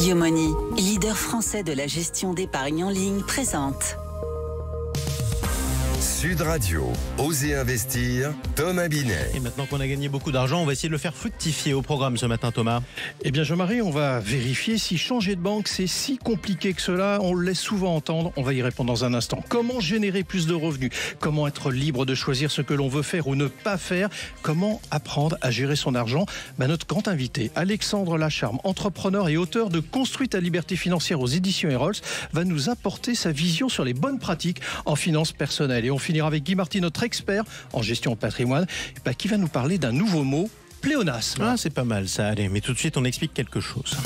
Yomoni, leader français de la gestion d'épargne en ligne, présente. Sud Radio, Osez investir, Thomas Binet. Et maintenant qu'on a gagné beaucoup d'argent, on va essayer de le faire fructifier au programme ce matin, Thomas. Eh bien Jean-Marie, on va vérifier si changer de banque c'est si compliqué que cela. On le laisse souvent entendre, on va y répondre dans un instant. Comment générer plus de revenus? Comment être libre de choisir ce que l'on veut faire ou ne pas faire? Comment apprendre à gérer son argent? Notre grand invité, Alexandre Lacharme, entrepreneur et auteur de Construis ta liberté financière aux éditions Erolls, va nous apporter sa vision sur les bonnes pratiques en finances personnelles. Et on finira avec Guy Marty, notre expert en gestion de patrimoine, qui va nous parler d'un nouveau mot, pléonasme. Ah, c'est pas mal ça, allez, mais tout de suite on explique quelque chose.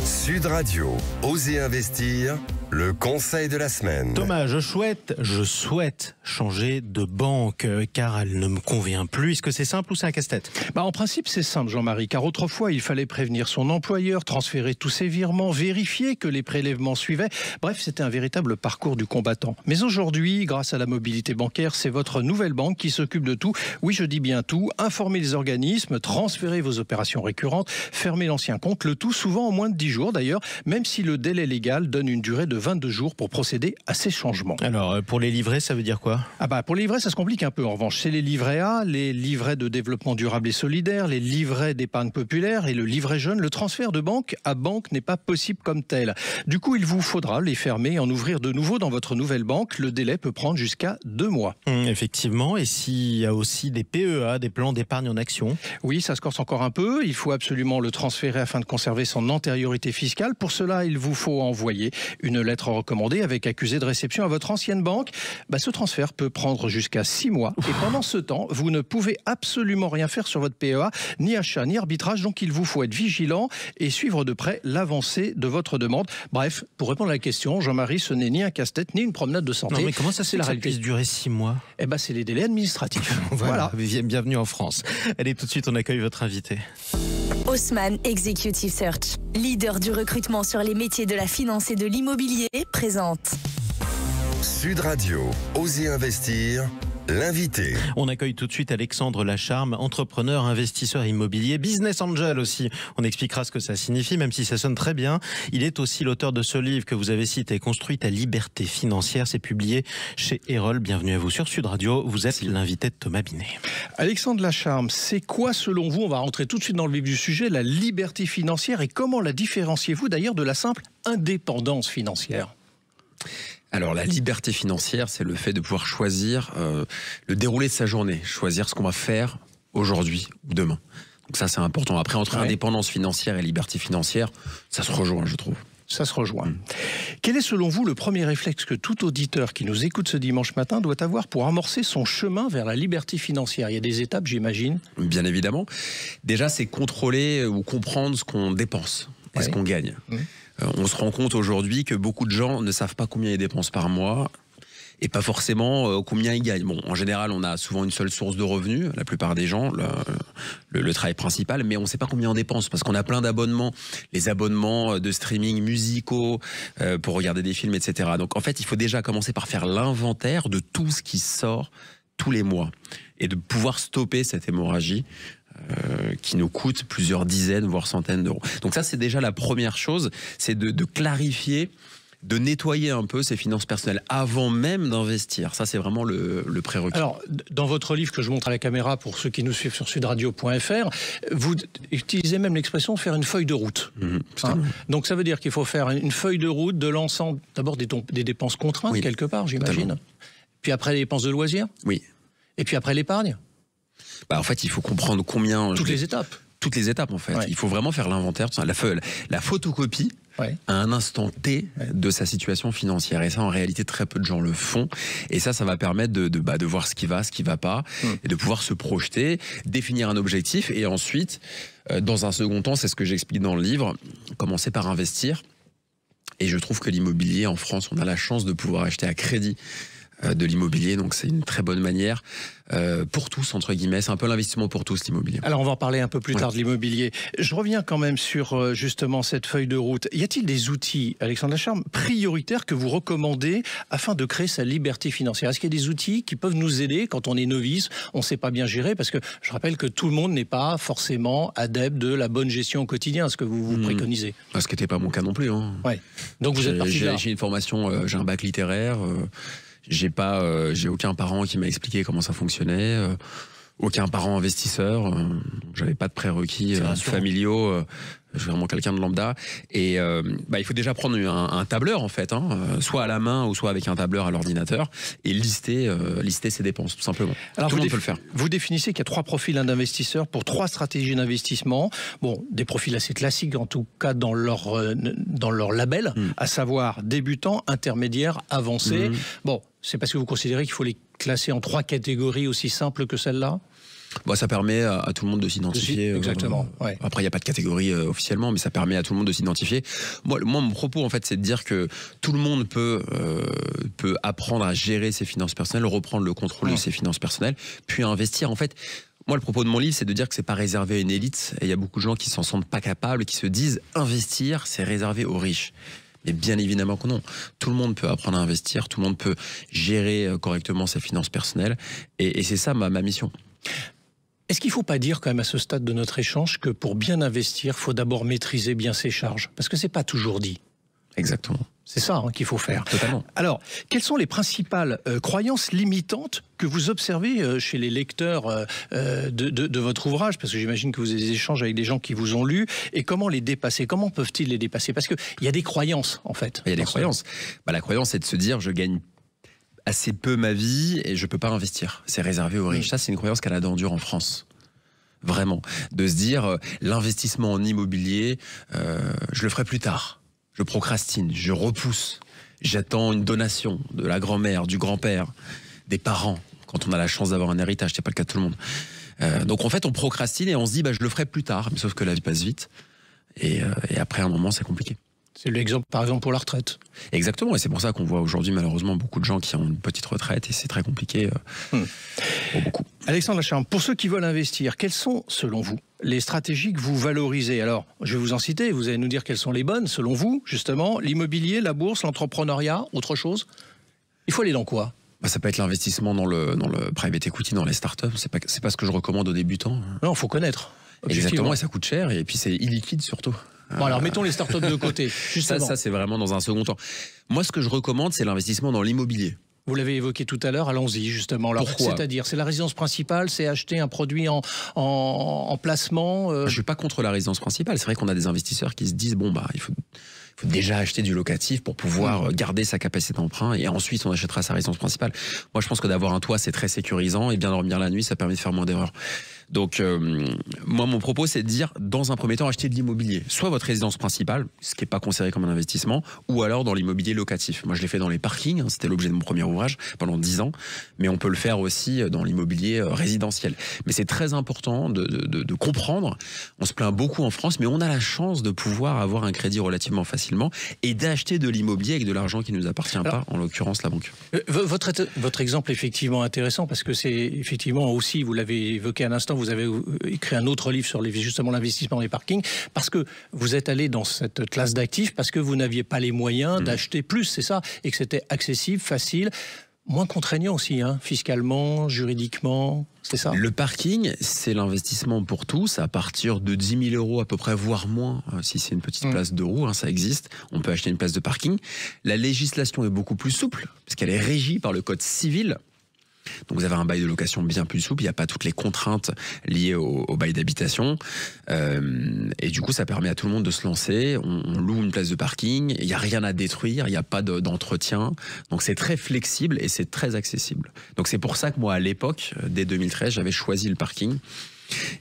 Sud Radio, Osez investir, le conseil de la semaine. Thomas, je souhaite changer de banque car elle ne me convient plus. Est-ce que c'est simple ou c'est un casse-tête? En principe, c'est simple, Jean-Marie, car autrefois, il fallait prévenir son employeur, transférer tous ses virements, vérifier que les prélèvements suivaient. Bref, c'était un véritable parcours du combattant. Mais aujourd'hui, grâce à la mobilité bancaire, c'est votre nouvelle banque qui s'occupe de tout. Oui, je dis bien tout. Informer les organismes, transférer vos opérations récurrentes, fermer l'ancien compte, le tout souvent en moins de 10 jours d'ailleurs, même si le délai légal donne une durée de 22 jours pour procéder à ces changements. Alors, pour les livrets, ça veut dire quoi? Pour les livrets, ça se complique un peu. En revanche, c'est les livrets A, les livrets de développement durable et solidaire, les livrets d'épargne populaire et le livret jeune. Le transfert de banque à banque n'est pas possible comme tel. Du coup, il vous faudra les fermer et en ouvrir de nouveau dans votre nouvelle banque. Le délai peut prendre jusqu'à 2 mois. Effectivement. Et s'il y a aussi des PEA, des plans d'épargne en action? Oui, ça se corse encore un peu. Il faut absolument le transférer afin de conserver son antériorité fiscale. Pour cela, il vous faut envoyer une lettre recommandée avec accusé de réception à votre ancienne banque. Ce transfert peut prendre jusqu'à 6 mois. Et pendant ce temps, vous ne pouvez absolument rien faire sur votre PEA, ni achat, ni arbitrage. Donc, il vous faut être vigilant et suivre de près l'avancée de votre demande. Bref, pour répondre à la question, Jean-Marie, ce n'est ni un casse-tête, ni une promenade de santé. Non, mais comment ça c'est la réalité? Ça puisse durer 6 mois? C'est les délais administratifs. Voilà. Bienvenue en France. Allez, tout de suite, on accueille votre invité. Haussmann Executive Search, leader du recrutement sur les métiers de la finance et de l'immobilier, présente. Sud Radio, Osez investir, l'invité. On accueille tout de suite Alexandre Lacharme, entrepreneur, investisseur immobilier, business angel aussi. On expliquera ce que ça signifie, même si ça sonne très bien. Il est aussi l'auteur de ce livre que vous avez cité, Construis ta liberté financière. C'est publié chez Erolls. Bienvenue à vous sur Sud Radio. Vous êtes l'invité de Thomas Binet. Alexandre Lacharme, c'est quoi selon vous, on va rentrer tout de suite dans le vif du sujet, la liberté financière et comment la différenciez-vous d'ailleurs de la simple indépendance financière? Alors la liberté financière, c'est le fait de pouvoir choisir le déroulé de sa journée, choisir ce qu'on va faire aujourd'hui ou demain. Donc ça c'est important. Après, entre indépendance financière et liberté financière, ça se rejoint, je trouve. Ça se rejoint. Quel est selon vous le premier réflexe que tout auditeur qui nous écoute ce dimanche matin doit avoir pour amorcer son chemin vers la liberté financière? Il y a des étapes, j'imagine. Bien évidemment. Déjà, c'est contrôler ou comprendre ce qu'on dépense et ce qu'on gagne. On se rend compte aujourd'hui que beaucoup de gens ne savent pas combien ils dépensent par mois et pas forcément combien ils gagnent. Bon, en général, on a souvent une seule source de revenus, la plupart des gens, le travail principal, mais on ne sait pas combien on dépense parce qu'on a plein d'abonnements, les abonnements de streaming musicaux pour regarder des films, etc. Donc en fait, il faut déjà commencer par faire l'inventaire de tout ce qui sort tous les mois et de pouvoir stopper cette hémorragie qui nous coûte plusieurs dizaines, voire centaines d'euros. Donc ça, c'est déjà la première chose, c'est de clarifier, de nettoyer un peu ses finances personnelles avant même d'investir. Ça, c'est vraiment le prérequis. Alors, dans votre livre que je montre à la caméra pour ceux qui nous suivent sur sudradio.fr, vous utilisez même l'expression faire une feuille de route. Donc ça veut dire qu'il faut faire une feuille de route de l'ensemble, d'abord des dépenses contraintes quelque part, j'imagine. Puis après les dépenses de loisirs. Oui. Et puis après l'épargne. En fait, il faut comprendre combien... Toutes les étapes. Toutes les étapes, en fait. Il faut vraiment faire l'inventaire, la photocopie à un instant T de sa situation financière. Et ça, en réalité, très peu de gens le font. Et ça va permettre de voir ce qui va pas, et de pouvoir se projeter, définir un objectif, et ensuite, dans un second temps, c'est ce que j'explique dans le livre, commencer par investir. Et je trouve que l'immobilier, en France, on a la chance de pouvoir acheter à crédit de l'immobilier. Donc c'est une très bonne manière pour tous, entre guillemets. C'est un peu l'investissement pour tous, l'immobilier. Alors on va en parler un peu plus tard de l'immobilier. Je reviens quand même sur justement cette feuille de route. Y a-t-il des outils, Alexandre Lacharme, prioritaires que vous recommandez afin de créer sa liberté financière? Est-ce qu'il y a des outils qui peuvent nous aider quand on est novice, on ne sait pas bien gérer? Parce que je rappelle que tout le monde n'est pas forcément adepte de la bonne gestion au quotidien, ce que vous préconisez. Ce qui n'était pas mon cas non plus. Hein. Ouais. Donc vous êtes parti de là. J'ai une formation, j'ai un bac littéraire. J'ai aucun parent qui m'a expliqué comment ça fonctionnait. Aucun parent investisseur. J'avais pas de prérequis familiaux. Je suis vraiment quelqu'un de lambda. Et il faut déjà prendre un tableur, en fait, soit à la main ou soit avec un tableur à l'ordinateur, et lister ses dépenses, tout simplement. Alors tout le monde peut le faire. Vous définissez qu'il y a 3 profils d'investisseurs pour 3 stratégies d'investissement. Bon, des profils assez classiques, en tout cas dans leur label, à savoir débutant, intermédiaire, avancé. Bon, c'est parce que vous considérez qu'il faut les classer en 3 catégories aussi simples que celle-là? Ça permet à tout le monde de s'identifier. Exactement. Ouais. Après, il n'y a pas de catégorie officiellement, mais ça permet à tout le monde de s'identifier. Moi, mon propos, en fait, c'est de dire que tout le monde peut apprendre à gérer ses finances personnelles, reprendre le contrôle de ses finances personnelles, puis à investir. En fait, moi, le propos de mon livre, c'est de dire que c'est pas réservé à une élite. Et il y a beaucoup de gens qui s'en sentent pas capables, qui se disent investir, c'est réservé aux riches. Mais bien évidemment que non. Tout le monde peut apprendre à investir, tout le monde peut gérer correctement ses finances personnelles. Et c'est ça ma mission. Est-ce qu'il ne faut pas dire quand même à ce stade de notre échange que pour bien investir, il faut d'abord maîtriser bien ses charges? Parce que ce n'est pas toujours dit. Exactement. C'est ça qu'il faut faire. Totalement. Alors, quelles sont les principales croyances limitantes que vous observez chez les lecteurs de votre ouvrage? Parce que j'imagine que vous avez des échanges avec des gens qui vous ont lu. Et comment les dépasser? Comment peuvent-ils les dépasser? Parce qu'il y a des croyances, en fait. Il y a des croyances. La croyance, c'est de se dire, je gagne assez peu ma vie et je peux pas investir. C'est réservé aux riches. Ça, c'est une croyance Canada Endure en France. Vraiment. De se dire, l'investissement en immobilier, je le ferai plus tard. Je procrastine, je repousse. J'attends une donation de la grand-mère, du grand-père, des parents, quand on a la chance d'avoir un héritage. C'est pas le cas de tout le monde. Donc en fait, on procrastine et on se dit, je le ferai plus tard. Mais sauf que la vie passe vite. Et après un moment, c'est compliqué. C'est l'exemple, par exemple, pour la retraite. Exactement, et c'est pour ça qu'on voit aujourd'hui, malheureusement, beaucoup de gens qui ont une petite retraite, et c'est très compliqué pour beaucoup. Alexandre Lacharme, pour ceux qui veulent investir, quelles sont, selon vous, les stratégies que vous valorisez? Alors, je vais vous en citer, vous allez nous dire quelles sont les bonnes, selon vous, justement. L'immobilier, la bourse, l'entrepreneuriat, autre chose? Il faut aller dans quoi? Ça peut être l'investissement dans le private equity, dans les startups. C'est pas ce que je recommande aux débutants. Non, il faut connaître. Exactement, et ça coûte cher, et puis c'est illiquide surtout. Bon, alors mettons les startups de côté. Ça, c'est vraiment dans un second temps. Moi, ce que je recommande, c'est l'investissement dans l'immobilier. Vous l'avez évoqué tout à l'heure, allons-y justement. Alors, pourquoi? C'est-à-dire, c'est la résidence principale, c'est acheter un produit en placement Je ne suis pas contre la résidence principale. C'est vrai qu'on a des investisseurs qui se disent, il faut déjà acheter du locatif pour pouvoir garder sa capacité d'emprunt et ensuite on achètera sa résidence principale. Moi, je pense que d'avoir un toit, c'est très sécurisant et bien dormir la nuit, ça permet de faire moins d'erreurs. Donc, moi, mon propos, c'est de dire, dans un premier temps, acheter de l'immobilier. Soit votre résidence principale, ce qui n'est pas considéré comme un investissement, ou alors dans l'immobilier locatif. Moi, je l'ai fait dans les parkings, c'était l'objet de mon premier ouvrage pendant 10 ans, mais on peut le faire aussi dans l'immobilier résidentiel. Mais c'est très important de comprendre, on se plaint beaucoup en France, mais on a la chance de pouvoir avoir un crédit relativement facilement et d'acheter de l'immobilier avec de l'argent qui ne nous appartient pas, en l'occurrence la banque. Votre exemple est effectivement intéressant parce que c'est effectivement aussi, vous l'avez évoqué à l'instant, vous avez écrit un autre livre sur justement l'investissement dans les parkings, parce que vous êtes allé dans cette classe d'actifs parce que vous n'aviez pas les moyens d'acheter plus, c'est ça, et que c'était accessible, facile, moins contraignant aussi, fiscalement, juridiquement, c'est ça? Le parking, c'est l'investissement pour tous, à partir de 10 000 euros à peu près, voire moins, si c'est une petite place de roue, ça existe, on peut acheter une place de parking. La législation est beaucoup plus souple, parce qu'elle est régie par le code civil. Donc vous avez un bail de location bien plus souple, il n'y a pas toutes les contraintes liées au bail d'habitation et du coup ça permet à tout le monde de se lancer, on loue une place de parking, il n'y a rien à détruire, il n'y a pas d'entretien, donc c'est très flexible et c'est très accessible. Donc c'est pour ça que moi à l'époque, dès 2013, j'avais choisi le parking.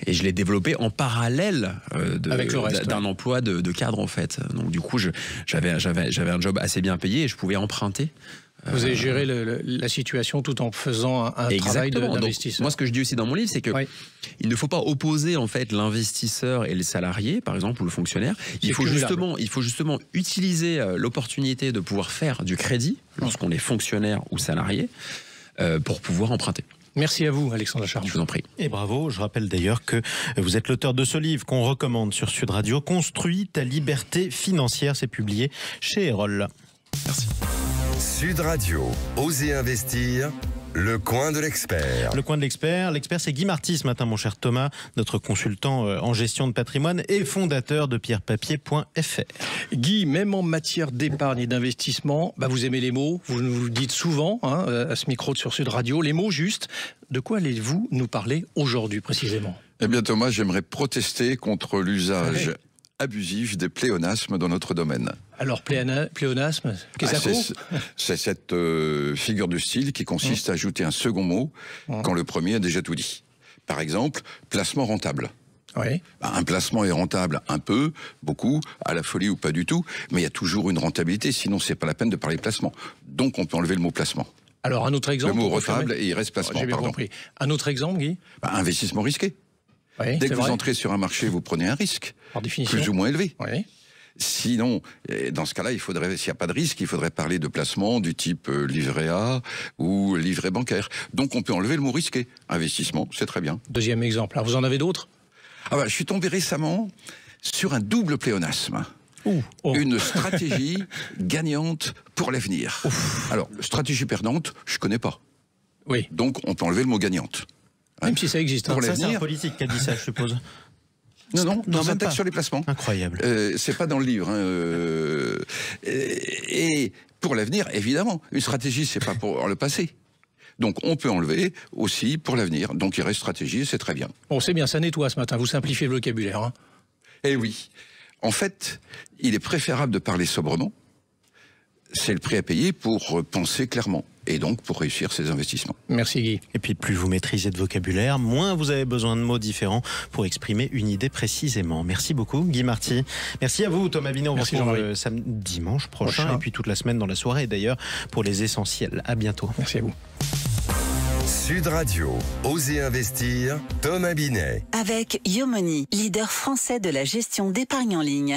Et je l'ai développé en parallèle d'un emploi de cadre en fait. Donc du coup j'avais un job assez bien payé et je pouvais emprunter Vous avez géré la situation tout en faisant un travail d'investisseur. Moi, ce que je dis aussi dans mon livre, c'est que il ne faut pas opposer en fait l'investisseur et le salarié, par exemple, ou le fonctionnaire. Il faut justement utiliser l'opportunité de pouvoir faire du crédit lorsqu'on est fonctionnaire ou salarié pour pouvoir emprunter. Merci à vous, Alexandre Lacharme. Je vous en prie. Et bravo, je rappelle d'ailleurs que vous êtes l'auteur de ce livre qu'on recommande sur Sud Radio, Construis ta liberté financière. C'est publié chez Erol. Merci. Sud Radio, Osez investir, le coin de l'expert. Le coin de l'expert. L'expert, c'est Guy Marty ce matin, mon cher Thomas, notre consultant en gestion de patrimoine et fondateur de pierrepapier.fr. Guy, même en matière d'épargne et d'investissement, vous aimez les mots, vous nous le dites souvent à ce micro sur Sud Radio, les mots justes. De quoi allez-vous nous parler aujourd'hui précisément ? Eh bien Thomas, j'aimerais protester contre l'usage abusif des pléonasmes dans notre domaine. Alors pléonasme, qu'est-ce que c'est cette figure de style qui consiste à ajouter un second mot quand le premier a déjà tout dit. Par exemple, placement rentable. Oui. Un placement est rentable un peu, beaucoup, à la folie ou pas du tout, mais il y a toujours une rentabilité, sinon c'est pas la peine de parler placement. Donc on peut enlever le mot placement. Alors un autre exemple. Le mot rentable et il reste placement. J'ai bien compris. Un autre exemple, Guy ? Investissement risqué. Oui, dès que vous entrez sur un marché, vous prenez un risque, par définition, plus ou moins élevé. Oui. Sinon, dans ce cas-là, s'il n'y a pas de risque, il faudrait parler de placement du type livret A ou livret bancaire. Donc on peut enlever le mot risqué. Investissement, c'est très bien. Deuxième exemple. Alors, vous en avez d'autres ? Je suis tombé récemment sur un double pléonasme. Une stratégie gagnante pour l'avenir. Alors, stratégie perdante, je ne connais pas. Oui. Donc on peut enlever le mot gagnante. Même si ça existe. Ça, c'est un politique qui a dit ça, je suppose. Non, dans un texte sur les placements. Incroyable. C'est pas dans le livre. Et pour l'avenir, évidemment, une stratégie, c'est pas pour le passé. Donc on peut enlever aussi pour l'avenir. Donc il reste stratégie, c'est très bien. Bon, c'est bien, ça nettoie ce matin. Vous simplifiez le vocabulaire. Eh oui. En fait, il est préférable de parler sobrement. C'est le prix à payer pour penser clairement. Et donc pour réussir ses investissements. Merci Guy. Et puis plus vous maîtrisez de vocabulaire, moins vous avez besoin de mots différents pour exprimer une idée précisément. Merci beaucoup Guy Marty. Merci à vous Thomas Binet. On vous retrouve dimanche prochain et puis toute la semaine dans la soirée d'ailleurs pour les essentiels. À bientôt. Merci à vous. Sud Radio, Osez investir, Thomas Binet. Avec Yomoni, leader français de la gestion d'épargne en ligne.